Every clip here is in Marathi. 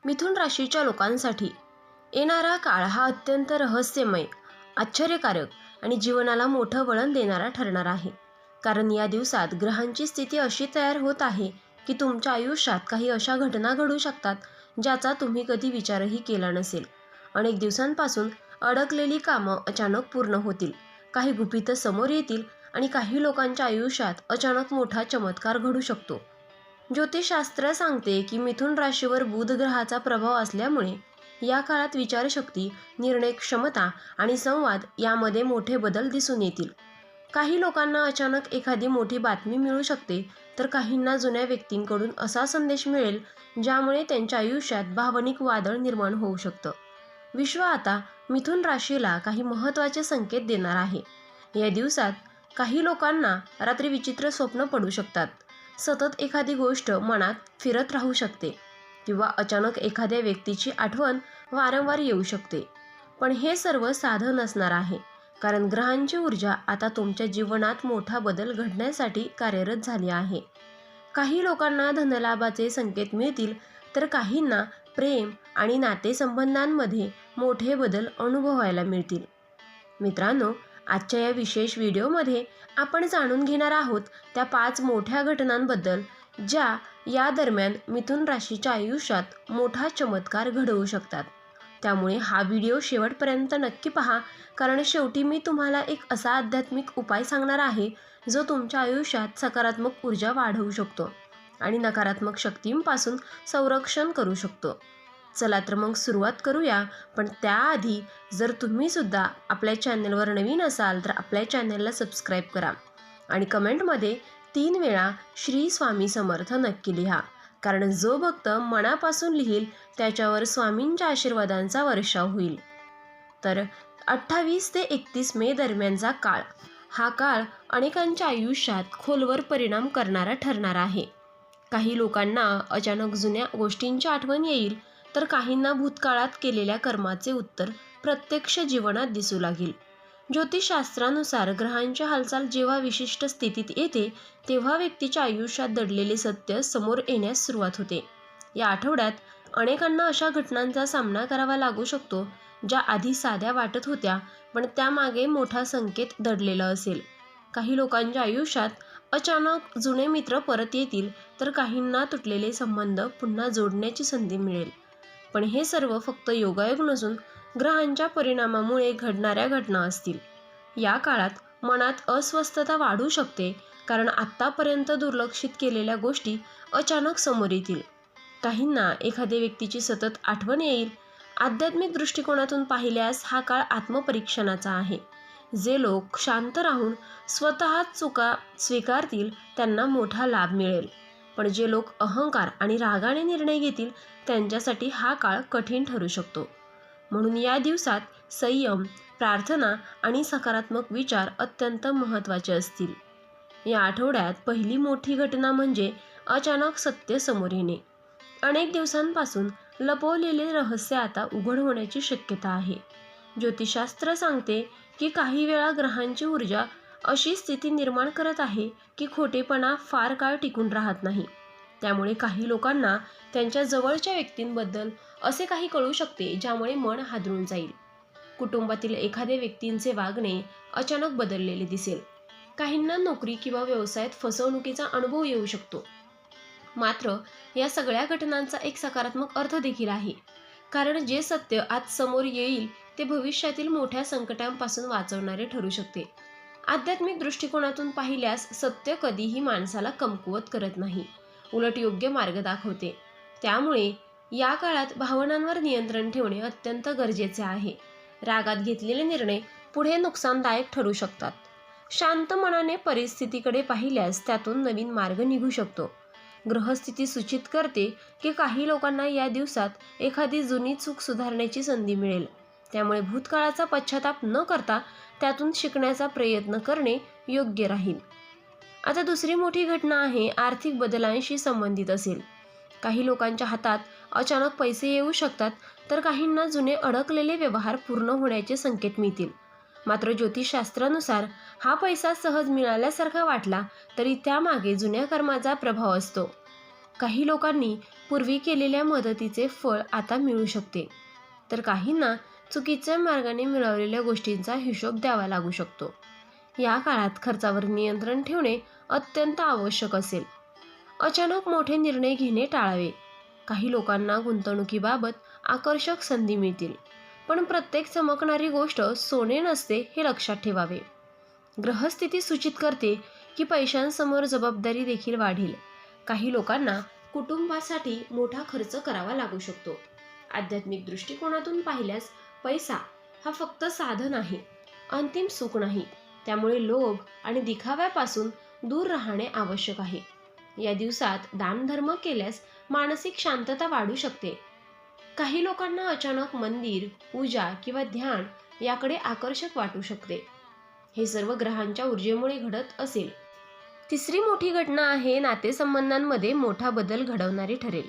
मिथुन राशीच्या लोकांसाठी येणारा काळ हा अत्यंत रहस्यमय, आश्चर्यकारक आणि जीवनाला मोठं वळण देणारा ठरणार आहे. कारण या दिवसात ग्रहांची स्थिती अशी तयार होत आहे की तुमच्या आयुष्यात काही अशा घटना घडू शकतात ज्याचा तुम्ही कधी विचारही केला नसेल. अनेक दिवसांपासून अडकलेली कामं अचानक पूर्ण होतील, काही गुपितं समोर येतील आणि काही लोकांच्या आयुष्यात अचानक मोठा चमत्कार घडू शकतो. ज्योतिषशास्त्र सांगते की मिथुन राशीवर बुध ग्रहाचा प्रभाव असल्यामुळे या काळात विचारशक्ती, निर्णय क्षमता आणि संवाद यामध्ये मोठे बदल दिसून येतील. काही लोकांना अचानक एखादी मोठी बातमी मिळू शकते, तर काहींना जुन्या व्यक्तींकडून असा संदेश मिळेल ज्यामुळे त्यांच्या आयुष्यात भावनिक वादळ निर्माण होऊ शकतं. विश्व आता मिथुन राशीला काही महत्त्वाचे संकेत देणार आहे. या दिवसात काही लोकांना रात्री विचित्र स्वप्न पडू शकतात, सतत एखादी गोष्ट मनात फिरत राहू शकते किंवा अचानक एखाद्या व्यक्तीची आठवण वारंवार येऊ शकते. पण हे सर्व साधं नसणार आहे, कारण ग्रहांची ऊर्जा आता तुमच्या जीवनात मोठा बदल घडण्यासाठी कार्यरत झाली आहे. काही लोकांना धनलाभाचे संकेत मिळतील, तर काहींना प्रेम आणि नातेसंबंधांमध्ये मोठे बदल अनुभवायला मिळतील. मित्रांनो, आजच्या या विशेष व्हिडिओमध्ये आपण जाणून घेणार आहोत त्या 5 मोठ्या घटनांबद्दल ज्या या दरम्यान मिथुन राशीच्या आयुष्यात मोठा चमत्कार घडवू शकतात. त्यामुळे हा व्हिडिओ शेवटपर्यंत नक्की पहा, कारण शेवटी मी तुम्हाला एक असा आध्यात्मिक उपाय सांगणार आहे जो तुमच्या आयुष्यात सकारात्मक ऊर्जा वाढवू शकतो आणि नकारात्मक शक्तींपासून संरक्षण करू शकतो. चला तर मग सुरुवात करूया. पण त्याआधी जर तुम्ही सुद्धा आपल्या चॅनलवर नवीन असाल तर आपल्या चॅनलला सबस्क्राईब करा आणि कमेंटमध्ये 3 वेळा श्री स्वामी समर्थ नक्की लिहा, कारण जो भक्त मनापासून लिहील त्याच्यावर स्वामींच्या आशीर्वादांचा वर्षाव होईल. तर 28 ते 31 मे दरम्यानचा काळ, हा काळ अनेकांच्या आयुष्यात खोलवर परिणाम करणारा ठरणार आहे. काही लोकांना अचानक जुन्या गोष्टींची आठवण येईल, तर काहींना भूतकाळात केलेल्या कर्माचे उत्तर प्रत्यक्ष जीवनात दिसू लागेल. ज्योतिषशास्त्रानुसार ग्रहांची हालचाल जेव्हा विशिष्ट स्थितीत येते, तेव्हा व्यक्तीच्या आयुष्यात दडलेले सत्य समोर येण्यास सुरुवात होते. या आठवड्यात अनेकांना अशा घटनांचा सामना करावा लागू शकतो ज्या आधी साध्या वाटत होत्या, पण त्यामागे मोठा संकेत दडलेला असेल. काही लोकांच्या आयुष्यात अचानक जुने मित्र परत येतील, तर काहींना तुटलेले संबंध पुन्हा जोडण्याची संधी मिळेल. पण हे सर्व फक्त योगायोग नसून ग्रहांच्या परिणामामुळे घडणाऱ्या घटना असतील. या काळात मनात अस्वस्थता वाढू शकते, कारण आत्तापर्यंत दुर्लक्षित केलेल्या गोष्टी अचानक समोर येतील. काहींना एखाद्या व्यक्तीची सतत आठवण येईल. आध्यात्मिक दृष्टिकोनातून पाहिल्यास हा काळ आत्मपरीक्षणाचा आहे. जे लोक शांत राहून स्वतःच चुका स्वीकारतील त्यांना मोठा लाभ मिळेल, पण जे लोक अहंकार आणि रागाने निर्णय घेतील त्यांच्यासाठी हा काळ कठीण ठरू शकतो. म्हणून या दिवसात संयम, प्रार्थना आणि सकारात्मक विचार अत्यंत महत्त्वाचे असतील. या आठवड्यात पहिली मोठी घटना म्हणजे अचानक सत्य समोर येणे. अनेक दिवसांपासून लपवलेले रहस्य आता उघड होण्याची शक्यता आहे. ज्योतिषशास्त्र सांगते की काही वेळा ग्रहांची ऊर्जा अशी स्थिती निर्माण करत आहे की खोटेपणा फार काळ टिकून राहत नाही. त्यामुळे काही लोकांना त्यांच्या जवळच्या व्यक्तींबद्दल असे काही कळू शकते ज्यामुळे मन हादरून जाईल. कुटुंबातील एखाद्या व्यक्तींचे वागणे अचानक बदललेले दिसेल. काहींना नोकरी किंवा व्यवसायात फसवणुकीचा अनुभव येऊ शकतो. मात्र या सगळ्या घटनांचा एक सकारात्मक अर्थ देखील आहे, कारण जे सत्य आज समोर येईल ते भविष्यातील मोठ्या संकटांपासून वाचवणारे ठरू शकते. आध्यात्मिक दृष्टिकोनातून पाहिल्यास सत्य कधीही माणसाला कमकुवत करत नाही, उलट योग्य मार्ग दाखवते. त्यामुळे या काळात भावनांवर नियंत्रण ठेवणे अत्यंत गरजेचे आहे. रागात घेतलेले निर्णय पुढे नुकसानदायक ठरू शकतात. शांत मनाने परिस्थितीकडे पाहिल्यास त्यातून नवीन मार्ग निघू शकतो. ग्रहस्थिती सूचित करते की काही लोकांना या दिवसात एखादी जुनी चूक सुधारण्याची संधी मिळेल. त्यामुळे भूतकाळाचा पश्चाताप न करता त्यातून शिकण्याचा प्रयत्न करणे योग्य राहील. आता दुसरी मोठी घटना आहे आर्थिक बदलांशी संबंधित असेल. काही लोकांच्या हातात अचानक पैसे येऊ शकतात, तर काहींना जुने अडकलेले व्यवहार पूर्ण होण्याचे संकेत मिळतील. मात्र ज्योतिषशास्त्रानुसार हा पैसा सहज मिळाल्यासारखा वाटला तरी त्यामागे जुन्या कर्माचा प्रभाव असतो. काही लोकांनी पूर्वी केलेल्या मदतीचे फळ आता मिळू शकते, तर काहींना चुकीच्या मार्गाने मिळवलेल्या गोष्टींचा हिशोब द्यावा लागू शकतो. या काळात खर्चावर नियंत्रण ठेवणे अत्यंत आवश्यक असेल. अचानक मोठे निर्णय घेणे टाळावे. काही लोकांना गुंतवणुकीबाबत आकर्षक संधी मिळतील, पण प्रत्येक चमकणारी गोष्ट सोने नसते हे लक्षात ठेवावे. ग्रहस्थिती सूचित करते की पैशांसमोर जबाबदारी देखील वाढेल. काही लोकांना कुटुंबासाठी मोठा खर्च करावा लागू शकतो. आध्यात्मिक दृष्टिकोनातून पाहिल्यास पैसा हा फक्त साधन आहे, अंतिम सुख नाही. त्यामुळे लोभ आणि दिखाव्यापासून दूर राहणे आवश्यक आहे. या दिवसात दानधर्म केल्यास मानसिक शांतता वाढू शकते. काही लोकांना अचानक मंदिर, पूजा किंवा ध्यान याकडे आकर्षक वाटू शकते. हे सर्व ग्रहांच्या ऊर्जेमुळे घडत असेल. तिसरी मोठी घटना आहे नातेसंबंधांमध्ये मोठा बदल घडवणारी ठरेल.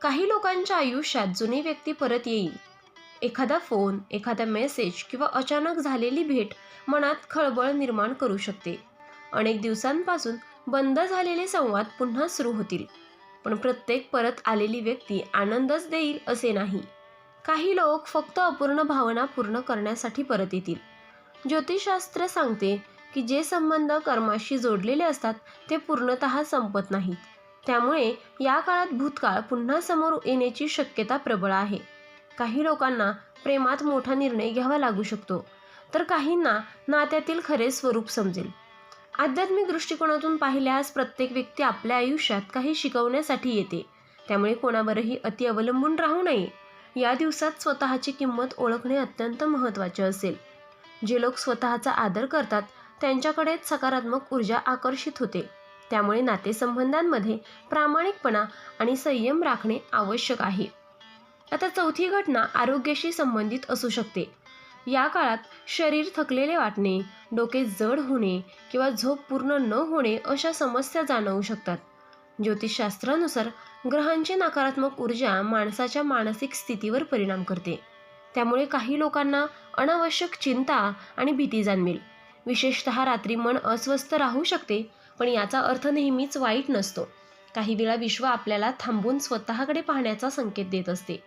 काही लोकांच्या आयुष्यात जुनी व्यक्ती परत येईल. एखादा फोन, एखादा मेसेज किंवा अचानक झालेली भेट मनात खळबळ निर्माण करू शकते. अनेक दिवसांपासून बंद झालेले संवाद पुन्हा सुरू होतील. पण प्रत्येक परत आलेली व्यक्ती आनंदच देईल असे नाही. काही लोक फक्त अपूर्ण भावना पूर्ण करण्यासाठी परत येतील. ज्योतिषशास्त्र सांगते की जे संबंध कर्माशी जोडलेले असतात ते पूर्णतः संपत नाहीत. त्यामुळे या काळात भूतकाळ पुन्हा समोर येण्याची शक्यता प्रबळ आहे. काही लोकांना प्रेमात मोठा निर्णय घ्यावा लागू शकतो, तर काहींना नात्यातील खरे स्वरूप समजेल. आध्यात्मिक दृष्टिकोनातून पाहिल्यास प्रत्येक व्यक्ती आपल्या आयुष्यात काही शिकवण्यासाठी येते. त्यामुळे कोणावरही अति अवलंबून राहू नये. या दिवसात स्वतःची किंमत ओळखणे अत्यंत महत्त्वाचे असेल. जे लोक स्वतःचा आदर करतात त्यांच्याकडेच सकारात्मक ऊर्जा आकर्षित होते. त्यामुळे नातेसंबंधांमध्ये प्रामाणिकपणा आणि संयम राखणे आवश्यक आहे. आता चौथी घटना आरोग्याशी संबंधित असू शकते. या काळात शरीर थकलेले वाटणे, डोके जड होणे किंवा झोप पूर्ण न होणे अशा समस्या जाणवू शकतात. ज्योतिषशास्त्रानुसार ग्रहांची नकारात्मक ऊर्जा माणसाच्या मानसिक स्थितीवर परिणाम करते. त्यामुळे काही लोकांना अनावश्यक चिंता आणि भीती जाणवेल. विशेषतः रात्री मन अस्वस्थ राहू शकते, पण याचा अर्थ नेहमीच वाईट नसतो. काही वेळा विश्व आपल्याला थांबून स्वतःकडे पाहण्याचा संकेत देत असते.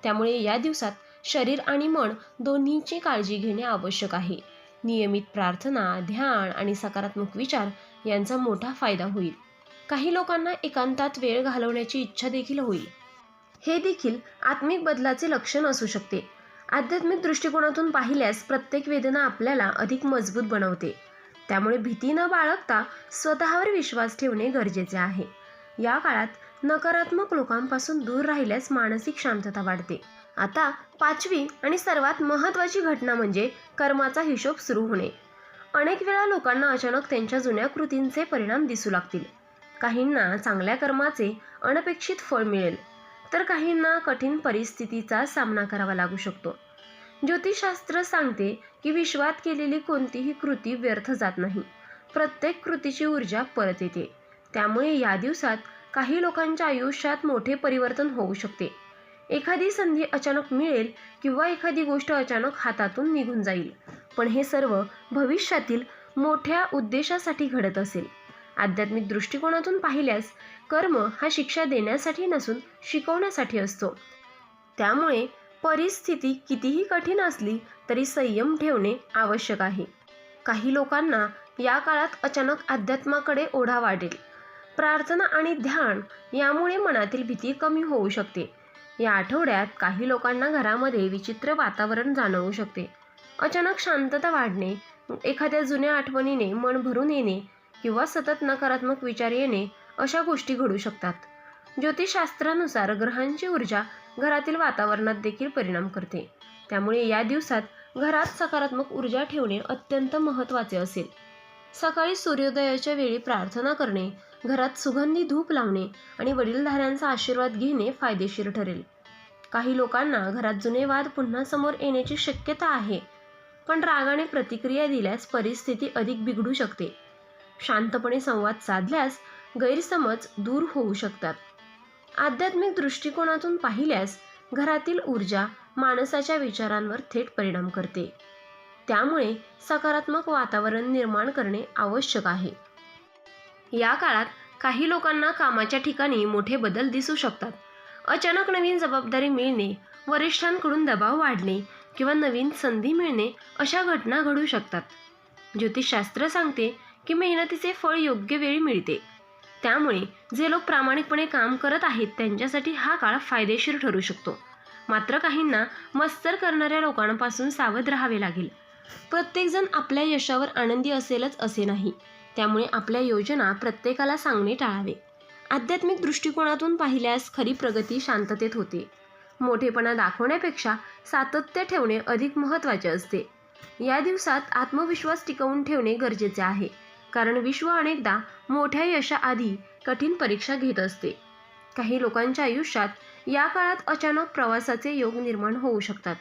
त्यामुळे या दिवसात शरीर आणि मन दोन्हीची काळजी घेणे आवश्यक आहे. नियमित प्रार्थना, ध्यान आणि सकारात्मक विचार यांचा मोठा फायदा होईल. काही लोकांना एकांतात वेळ घालवण्याची इच्छा देखील होईल. हे देखील आत्मिक बदलाचे लक्षण असू शकते. आध्यात्मिक दृष्टिकोनातून पाहिल्यास प्रत्येक वेदना आपल्याला अधिक मजबूत बनवते. त्यामुळे भीती न बाळगता स्वतःवर विश्वास ठेवणे गरजेचे आहे. या काळात नकारात्मक लोकांपासून दूर राहिल्यास मानसिक शांतता वाढते. आता पाचवी आणि सर्वात महत्त्वाची घटना म्हणजे कर्माचा हिशोब सुरू होणे. अनेक वेळा लोकांना अचानक त्यांच्या जुन्या कृतींचे परिणाम दिसू लागतील. काहींना चांगल्या कर्माचे अनपेक्षित फळ मिळेल, तर काहींना कठीण परिस्थितीचा सामना करावा लागू शकतो. ज्योतिषशास्त्र सांगते की विश्वात केलेली कोणतीही कृती व्यर्थ जात नाही. प्रत्येक कृतीची ऊर्जा परत येते. त्यामुळे या दिवसात काही लोकांच्या आयुष्यात मोठे परिवर्तन होऊ शकते. एखादी संधी अचानक मिळेल किंवा एखादी गोष्ट अचानक हातातून निघून जाईल. पण हे सर्व भविष्यातील मोठ्या उद्देशासाठी घडत असेल. आध्यात्मिक दृष्टिकोनातून पाहिल्यास कर्म हा शिक्षा देण्यासाठी नसून शिकवण्यासाठी असतो. त्यामुळे परिस्थिती कितीही कठीण असली तरी संयम ठेवणे आवश्यक आहे. काही लोकांना या काळात अचानक अध्यात्माकडे ओढा वाढेल. प्रार्थना आणि ध्यान यामुळे मनातील भीती कमी होऊ शकते. या आठवड्यात काही लोकांना घरामध्ये विचित्र वातावरण जाणवू शकते. अचानक शांतता वाढणे, एखाद्या जुन्या आठवणीने मन भरून येणे किंवा सतत नकारात्मक विचार येणे अशा गोष्टी घडू शकतात. ज्योतिषशास्त्रानुसार ग्रहांची ऊर्जा घरातील वातावरणात देखील परिणाम करते. त्यामुळे या दिवसात घरात सकारात्मक ऊर्जा ठेवणे अत्यंत महत्त्वाचे असेल. सकाळी सूर्योदयाच्या वेळी प्रार्थना करणे, घरात सुगंधी धूप लावणे आणि वडीलधाऱ्यांचा आशीर्वाद घेणे फायदेशीर ठरेल. काही लोकांना घरात जुने वाद पुन्हा समोर येण्याची शक्यता आहे, पण रागाने प्रतिक्रिया दिल्यास परिस्थिती अधिक बिघडू शकते. शांतपणे संवाद साधल्यास गैरसमज दूर होऊ शकतात. आध्यात्मिक दृष्टिकोनातून पाहिल्यास घरातील ऊर्जा माणसाच्या विचारांवर थेट परिणाम करते. त्यामुळे सकारात्मक वातावरण निर्माण करणे आवश्यक आहे. या काळात काही लोकांना कामाच्या ठिकाणी मोठे बदल दिसू शकतात. अचानक नवीन जबाबदारी मिळणे, वरिष्ठांकडून दबाव वाढणे किंवा नवीन संधी मिळणे अशा घटना घडू शकतात. ज्योतिषशास्त्र सांगते की मेहनतीचे फळ योग्य वेळी मिळते. त्यामुळे जे लोक प्रामाणिकपणे काम करत आहेत त्यांच्यासाठी हा काळ फायदेशीर ठरू शकतो. मात्र काहींना मत्सर करणाऱ्या लोकांपासून सावध राहावे लागेल. प्रत्येकजण आपल्या यशावर आनंदी असेलच असे नाही. त्यामुळे आपल्या योजना प्रत्येकाला सांगणे टाळावे. आध्यात्मिक दृष्टिकोनातून पाहिल्यास खरी प्रगती शांततेत होते. मोठेपणा दाखवण्यापेक्षा सातत्य ठेवणे अधिक महत्त्वाचे असते. या दिवसात आत्मविश्वास टिकवून ठेवणे गरजेचे आहे, कारण विश्व अनेकदा मोठ्या यशाआधी कठीण परीक्षा घेत असते. काही लोकांच्या आयुष्यात या काळात अचानक प्रवासाचे योग निर्माण होऊ शकतात.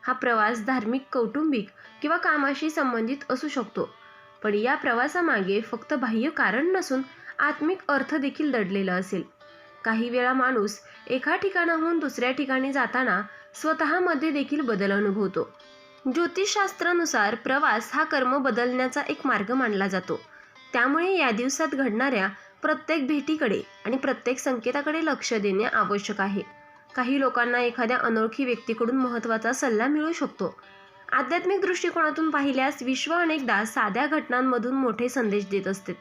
हा प्रवास धार्मिक, कौटुंबिक किंवा कामाशी संबंधित असू शकतो. पण या प्रवासामागे फक्त बाह्य कारण नसून आत्मिक अर्थ देखील दडलेला असेल. काही वेळा माणूस एका ठिकाणाहून दुसऱ्या ठिकाणी जाताना स्वतःमध्ये देखील बदल अनुभवतो. ज्योतिषशास्त्रानुसार प्रवास हा कर्म बदलण्याचा एक मार्ग मानला जातो. त्यामुळे या दिवसात घडणाऱ्या प्रत्येक भेटीकडे आणि प्रत्येक संकेताकडे लक्ष देणे आवश्यक आहे. काही लोकांना एखाद्या अनोळखी व्यक्तीकडून महत्त्वाचा सल्ला मिळू शकतो. आध्यात्मिक दृष्टिकोनातून पाहिल्यास विश्व अनेकदा साध्या घटनांमधून मोठे संदेश देत असते.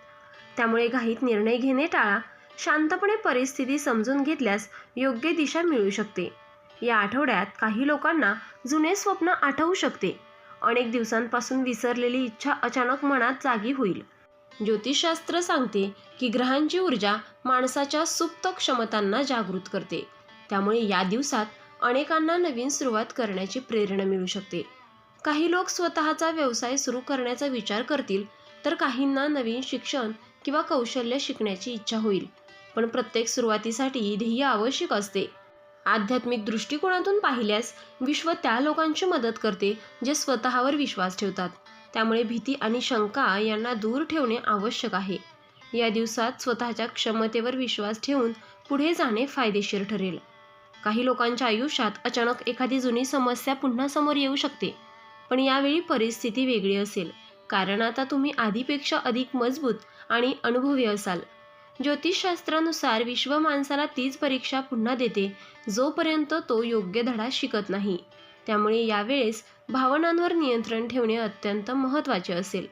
त्यामुळे घाईत निर्णय घेणे टाळा. शांतपणे परिस्थिती समजून घेतल्यास योग्य दिशा मिळू शकते. या आठवड्यात काही लोकांना जुने स्वप्न आठवू शकते. अनेक दिवसांपासून विसरलेली इच्छा अचानक मनात जागी होईल. ज्योतिषशास्त्र सांगते की ग्रहांची ऊर्जा माणसाच्या सुप्त क्षमतांना जागृत करते. त्यामुळे या दिवसात अनेकांना नवीन सुरुवात करण्याची प्रेरणा मिळू शकते. काही लोक स्वतःचा व्यवसाय सुरू करण्याचा विचार करतील, तर काहींना नवीन शिक्षण किंवा कौशल्य शिकण्याची इच्छा होईल. पण प्रत्येक सुरुवातीसाठी ध्येय आवश्यक असते. आध्यात्मिक दृष्टिकोनातून पाहिल्यास विश्व त्या लोकांची मदत करते जे स्वतःवर विश्वास ठेवतात. त्यामुळे भीती आणि शंका यांना दूर ठेवणे आवश्यक आहे. या दिवसात स्वतःच्या क्षमतेवर विश्वास ठेवून पुढे जाणे फायदेशीर ठरेल. काही लोकांच्या आयुष्यात अचानक एखादी जुनी समस्या पुन्हा समोर येऊ शकते. पण यावेळी परिस्थिती वेगळी असेल, कारण आता तुम्ही आधीपेक्षा अधिक मजबूत आणि अनुभवी असाल. ज्योतिषशास्त्रानुसार विश्व माणसाला तीच परीक्षा पुन्हा देते जोपर्यंत तो योग्य धडा शिकत नाही. त्यामुळे यावेळेस भावनांवर नियंत्रण ठेवणे अत्यंत महत्त्वाचे असेल.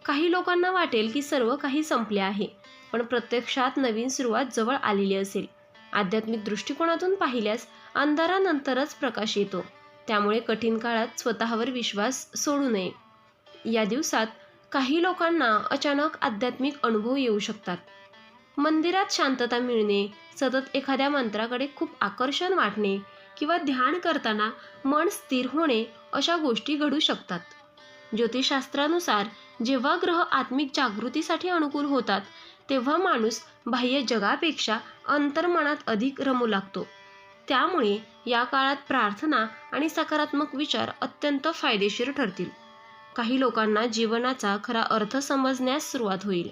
काही लोकांना वाटेल की सर्व काही संपले आहे, पण प्रत्यक्षात नवीन सुरुवात जवळ आलेली असेल. आध्यात्मिक दृष्टिकोनातून पाहिल्यास अंधारानंतरच प्रकाश येतो. त्यामुळे कठीण काळात स्वतःवर विश्वास सोडू नये. या दिवसात काही लोकांना अचानक आध्यात्मिक अनुभव येऊ शकतात. मंदिरात शांतता मिळणे, सतत एखाद्या मंत्राकडे खूप आकर्षण वाटणे किंवा ध्यान करताना मन स्थिर होणे अशा गोष्टी घडू शकतात. ज्योतिषशास्त्रानुसार जेव्हा ग्रह आत्मिक जागृतीसाठी अनुकूल होतात, तेव्हा माणूस बाह्य जगापेक्षा अंतर्मनात अधिक रमू लागतो. त्यामुळे या काळात प्रार्थना आणि सकारात्मक विचार अत्यंत फायदेशीर ठरतील. काही लोकांना जीवनाचा खरा अर्थ समजण्यास सुरुवात होईल.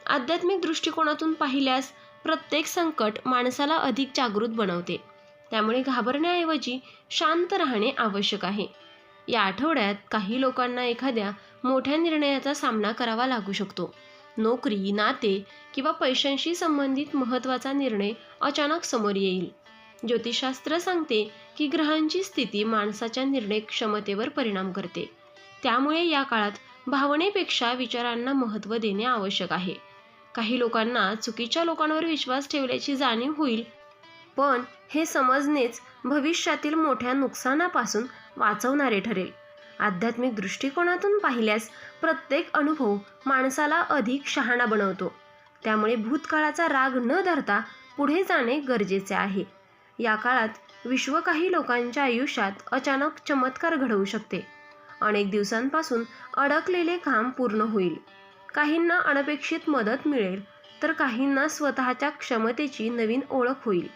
आध्यात्मिक दृष्टिकोनातून पाहिल्यास प्रत्येक संकट माणसाला अधिक जागृत बनवते. त्यामुळे घाबरण्याऐवजी शांत राहणे आवश्यक आहे. या आठवड्यात काही लोकांना एखाद्या मोठ्या निर्णयाचा सामना करावा लागू शकतो. नोकरी, नाते किंवा पैशांशी संबंधित महत्त्वाचा निर्णय अचानक समोर येईल. ज्योतिषशास्त्र सांगते की ग्रहांची स्थिती माणसाच्या निर्णय क्षमतेवर परिणाम करते. त्यामुळे या काळात भावनेपेक्षा विचारांना महत्त्व देणे आवश्यक आहे. काही लोकांना चुकीच्या लोकांवर विश्वास ठेवल्याची जाणीव होईल, पण हे समजणेच भविष्यातील मोठ्या नुकसानापासून वाचवणारे ठरेल. आध्यात्मिक दृष्टिकोनातून पाहिल्यास प्रत्येक अनुभव माणसाला अधिक शहाणा बनवतो. त्यामुळे भूतकाळाचा राग न धरता पुढे जाणे गरजेचे आहे. या काळात विश्व काही लोकांच्या आयुष्यात अचानक चमत्कार घडवू शकते. अनेक दिवसांपासून अडकलेले काम पूर्ण होईल. काहींना अनपेक्षित मदत मिळेल, तर काहींना स्वतःच्या क्षमतेची नवीन ओळख होईल.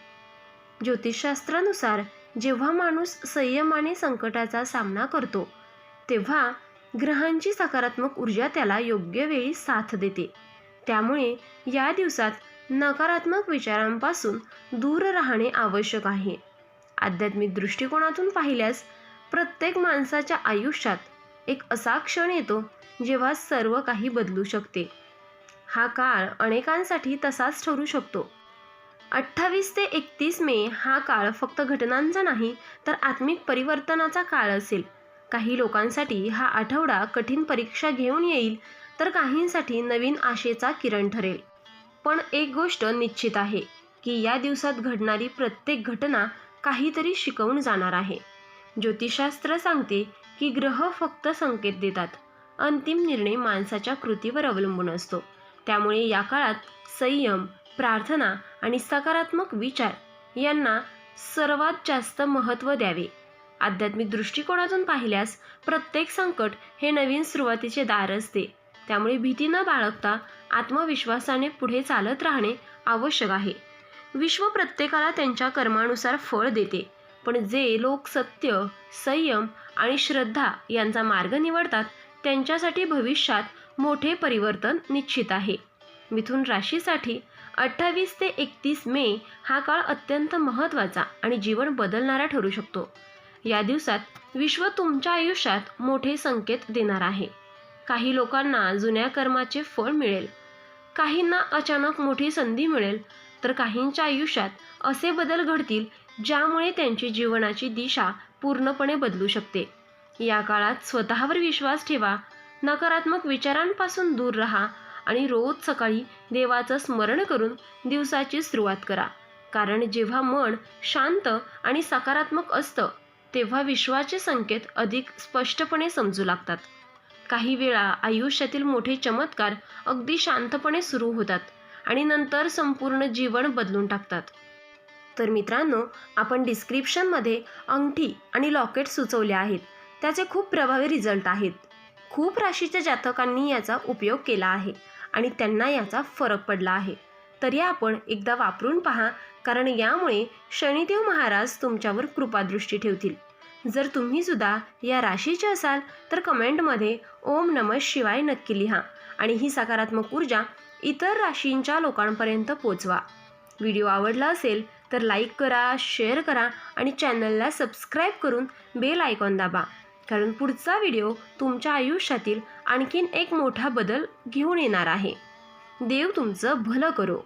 ज्योतिषशास्त्रानुसार जेव्हा माणूस संयमाने संकटाचा सामना करतो, तेव्हा ग्रहांची सकारात्मक ऊर्जा त्याला योग्य वेळी साथ देते. त्यामुळे या दिवसात नकारात्मक विचारांपासून दूर राहणे आवश्यक आहे. आध्यात्मिक दृष्टिकोनातून पाहिल्यास प्रत्येक माणसाच्या आयुष्यात एक असा क्षण येतो जेव्हा सर्व काही बदलू शकते. हा काळ अनेकांसाठी तसाच ठरू शकतो. 28 ते 31 मे हा काळ फक्त घटनांचा नाही तर आत्मिक परिवर्तनाचा काळ असेल. काही लोकांसाठी हा आठवडा कठीण परीक्षा घेऊन येईल, तर काहींसाठी नवीन आशेचा किरण ठरेल. पण एक गोष्ट निश्चित आहे की या दिवसात घडणारी प्रत्येक घटना काहीतरी शिकवून जाणार आहे. ज्योतिषशास्त्र सांगते की ग्रह फक्त संकेत देतात, अंतिम निर्णय माणसाच्या कृतीवर अवलंबून असतो. त्यामुळे या काळात संयम, प्रार्थना आणि सकारात्मक विचार यांना सर्वात जास्त महत्त्व द्यावे. आध्यात्मिक दृष्टिकोनातून पाहिल्यास प्रत्येक संकट हे नवीन सुरुवातीचे दार असते. त्यामुळे भीती न बाळगता आत्मविश्वासाने पुढे चालत राहणे आवश्यक आहे. विश्व प्रत्येकाला त्यांच्या कर्मानुसार फळ देते, पण जे लोक सत्य, संयम आणि श्रद्धा यांचा मार्ग निवडतात त्यांच्यासाठी भविष्यात मोठे परिवर्तन निश्चित आहे. मिथुन राशीसाठी 28 ते 31 मे हा काळ अत्यंत महत्त्वाचा आणि जीवन बदलणारा ठरू शकतो. या दिवसात विश्व तुमच्या आयुष्यात मोठे संकेत देणार आहे. काही लोकांना जुन्या कर्माचे फळ मिळेल, काहींना अचानक मोठी संधी मिळेल, तर काहींच्या आयुष्यात असे बदल घडतील ज्यामुळे त्यांची जीवनाची दिशा पूर्णपणे बदलू शकते. या काळात स्वतःवर विश्वास ठेवा, नकारात्मक विचारांपासून दूर राहा आणि रोज सकाळी देवाचं स्मरण करून दिवसाची सुरुवात करा. कारण जेव्हा मन शांत आणि सकारात्मक असतं तेव्हा विश्वाचे संकेत अधिक स्पष्टपणे समजू लागतात. काही वेळा आयुष्यातील मोठे चमत्कार अगदी शांतपणे सुरू होतात आणि नंतर संपूर्ण जीवन बदलून टाकतात. तर मित्रांनो, आपण डिस्क्रिप्शनमध्ये अंगठी आणि लॉकेट सुचवले आहेत. त्याचे खूप प्रभावी रिझल्ट आहेत. खूप राशीच्या जातकांनी याचा उपयोग केला आहे आणि त्यांना याचा फरक पडला आहे. तरी आपण एकदा वापरून पहा, कारण यामुळे शनिदेव महाराज तुमच्यावर कृपादृष्टी ठेवतील. जर तुम्ही सुद्धा या राशीचे असाल तर कमेंटमध्ये ओम नमः शिवाय नक्की लिहा आणि ही सकारात्मक ऊर्जा इतर राशींच्या लोकांपर्यंत पोचवा. व्हिडिओ आवडला असेल तर लाईक करा, शेअर करा आणि चॅनलला सबस्क्राईब करून बेल आयकॉन दाबा, कारण पुढचा व्हिडिओ तुमच्या आयुष्यातील आणखीन एक मोठा बदल घेऊन येणार आहे. देव तुमचं भलं करो.